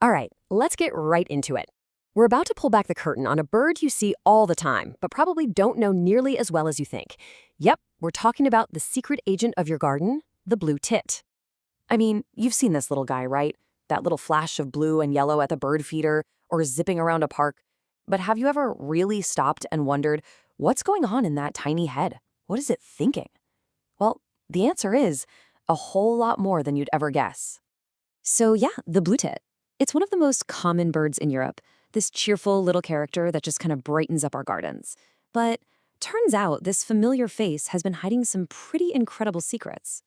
All right, let's get right into it. We're about to pull back the curtain on a bird you see all the time, but probably don't know nearly as well as you think. Yep, we're talking about the secret agent of your garden, the blue tit. I mean, you've seen this little guy, right? That little flash of blue and yellow at the bird feeder or zipping around a park. But have you ever really stopped and wondered, what's going on in that tiny head? What is it thinking? Well, the answer is a whole lot more than you'd ever guess. So yeah, the blue tit. It's one of the most common birds in Europe, this cheerful little character that just kind of brightens up our gardens. But turns out this familiar face has been hiding some pretty incredible secrets.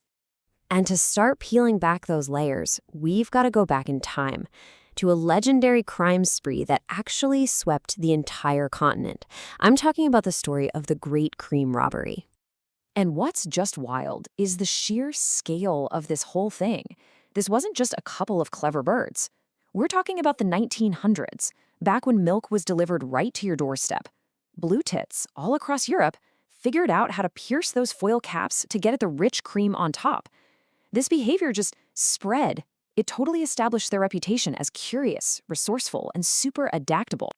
And to start peeling back those layers, we've got to go back in time to a legendary crime spree that actually swept the entire continent. I'm talking about the story of the Great Cream Robbery. And what's just wild is the sheer scale of this whole thing. This wasn't just a couple of clever birds. We're talking about the 1900s, back when milk was delivered right to your doorstep. Blue tits, all across Europe, figured out how to pierce those foil caps to get at the rich cream on top. This behavior just spread. It totally established their reputation as curious, resourceful, and super adaptable.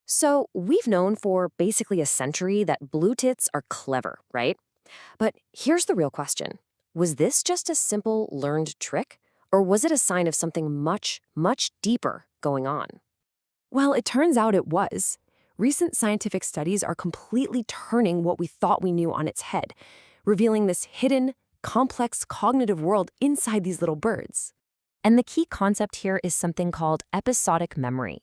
So we've known for basically a century that blue tits are clever, right? But here's the real question. Was this just a simple learned trick? Or was it a sign of something much, much deeper going on? Well, it turns out it was. Recent scientific studies are completely turning what we thought we knew on its head, revealing this hidden, complex cognitive world inside these little birds. And the key concept here is something called episodic memory.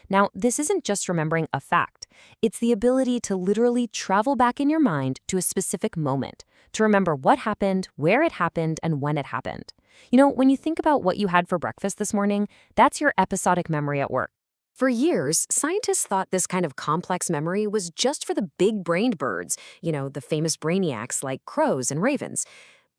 Now, this isn't just remembering a fact. It's the ability to literally travel back in your mind to a specific moment, to remember what happened, where it happened, and when it happened. You know, when you think about what you had for breakfast this morning, that's your episodic memory at work. For years, scientists thought this kind of complex memory was just for the big-brained birds, the famous brainiacs like crows and ravens.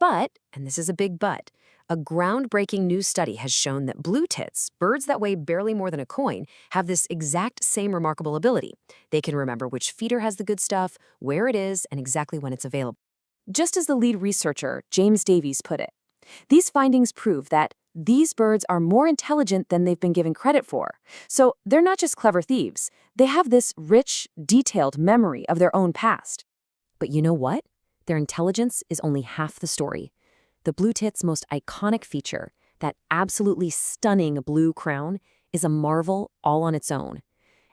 But, and this is a big but, a groundbreaking new study has shown that blue tits, birds that weigh barely more than a coin, have this exact same remarkable ability. They can remember which feeder has the good stuff, where it is, and exactly when it's available. Just as the lead researcher, James Davies, put it, these findings prove that these birds are more intelligent than they've been given credit for. So they're not just clever thieves. They have this rich, detailed memory of their own past. But you know what? Their intelligence is only half the story. The blue tit's most iconic feature, that absolutely stunning blue crown, is a marvel all on its own.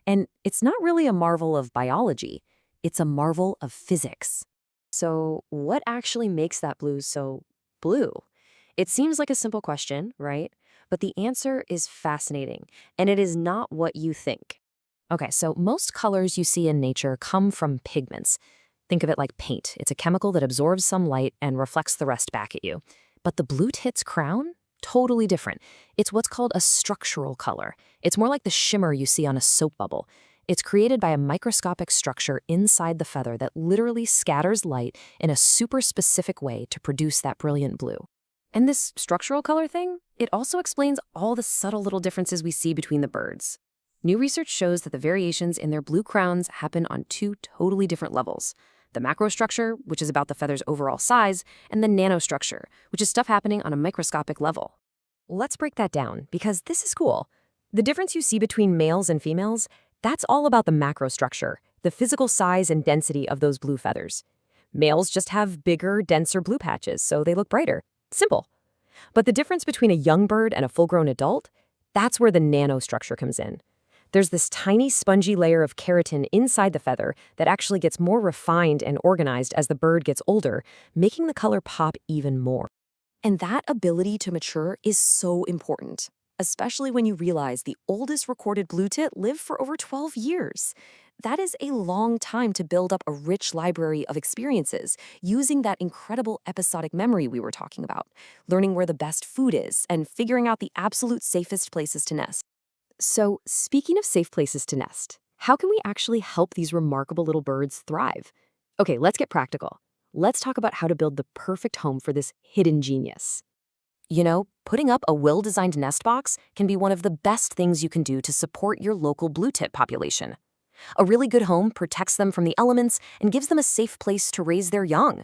And it's not really a marvel of biology. It's a marvel of physics. So what actually makes that blue so blue? It seems like a simple question, right? But the answer is fascinating, and it is not what you think. Okay, so most colors you see in nature come from pigments. Think of it like paint. It's a chemical that absorbs some light and reflects the rest back at you. But the blue tit's crown? Totally different. It's what's called a structural color. It's more like the shimmer you see on a soap bubble. It's created by a microscopic structure inside the feather that literally scatters light in a super specific way to produce that brilliant blue. And this structural color thing, it also explains all the subtle little differences we see between the birds. New research shows that the variations in their blue crowns happen on two totally different levels. The macrostructure, which is about the feather's overall size, and the nanostructure, which is stuff happening on a microscopic level. Let's break that down, because this is cool. The difference you see between males and females, that's all about the macrostructure, the physical size and density of those blue feathers. Males just have bigger, denser blue patches, so they look brighter. Simple. But the difference between a young bird and a full-grown adult, that's where the nanostructure comes in. There's this tiny spongy layer of keratin inside the feather that actually gets more refined and organized as the bird gets older, making the color pop even more. And that ability to mature is so important, especially when you realize the oldest recorded blue tit lived for over 12 years. That is a long time to build up a rich library of experiences using that incredible episodic memory we were talking about, learning where the best food is, and figuring out the absolute safest places to nest. So, speaking of safe places to nest, how can we actually help these remarkable little birds thrive? Okay, let's get practical. Let's talk about how to build the perfect home for this hidden genius. Putting up a well-designed nest box can be one of the best things you can do to support your local blue tit population. A really good home protects them from the elements and gives them a safe place to raise their young.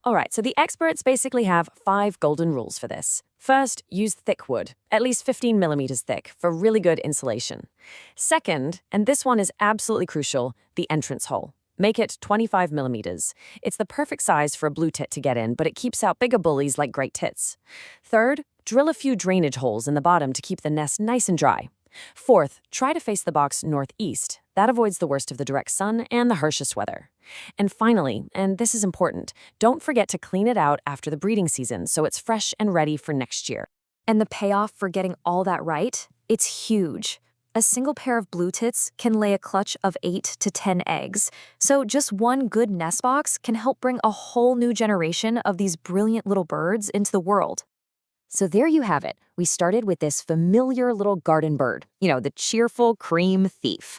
All right, so the experts basically have 5 golden rules for this. First, use thick wood, at least 15 millimeters thick, for really good insulation. Second, and this one is absolutely crucial, the entrance hole. Make it 25 millimeters. It's the perfect size for a blue tit to get in, but it keeps out bigger bullies like great tits. Third, drill a few drainage holes in the bottom to keep the nest nice and dry. Fourth, try to face the box northeast. That avoids the worst of the direct sun and the harshest weather. And finally, and this is important, don't forget to clean it out after the breeding season so it's fresh and ready for next year. And the payoff for getting all that right? It's huge. A single pair of blue tits can lay a clutch of 8 to 10 eggs, so just one good nest box can help bring a whole new generation of these brilliant little birds into the world. So there you have it. We started with this familiar little garden bird, the cheerful cream thief.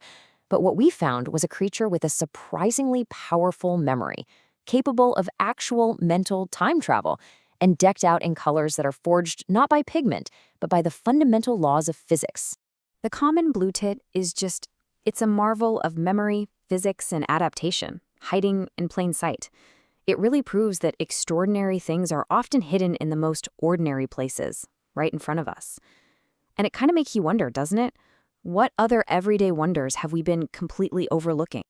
But what we found was a creature with a surprisingly powerful memory, capable of actual mental time travel, and decked out in colors that are forged not by pigment, but by the fundamental laws of physics. The common blue tit is it's a marvel of memory, physics, and adaptation, hiding in plain sight. It really proves that extraordinary things are often hidden in the most ordinary places, right in front of us. And it kind of makes you wonder, doesn't it? What other everyday wonders have we been completely overlooking?